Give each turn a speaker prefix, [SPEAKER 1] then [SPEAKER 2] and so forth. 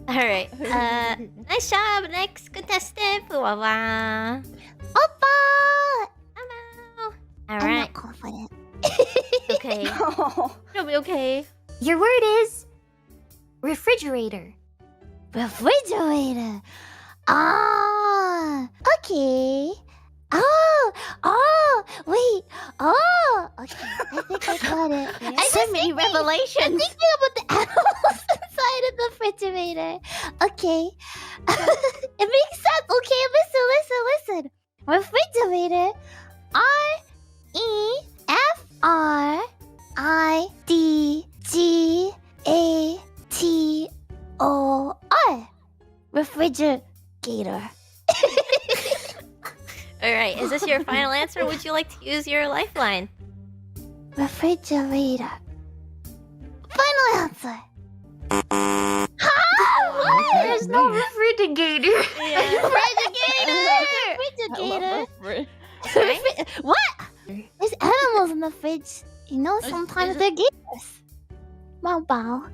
[SPEAKER 1] Alright. Nice job. Next contestant, Fuwawa.
[SPEAKER 2] Oppa!
[SPEAKER 1] Hello.
[SPEAKER 2] I'm
[SPEAKER 1] Alright.
[SPEAKER 2] not confident.
[SPEAKER 1] Okay. It'll be okay.
[SPEAKER 3] Your word is refrigerator.
[SPEAKER 2] Refrigerator. Ah, okay. Wait. Okay. I think I got it.
[SPEAKER 1] So many
[SPEAKER 2] I'm
[SPEAKER 1] revelations.
[SPEAKER 2] thinking about the animals inside of the refrigerator. Okay. It makes sense. Okay, listen. Refrigerator. REFRIGATOR. Refrigerator.
[SPEAKER 1] Alright, is this your final answer or would you like to use your lifeline?
[SPEAKER 2] Refrigerator. Final answer. What?
[SPEAKER 3] There's no refrigerator.
[SPEAKER 1] Yeah.
[SPEAKER 2] Refrigerator. What? There's animals in the fridge. You know, sometimes they're gators. Bow bow.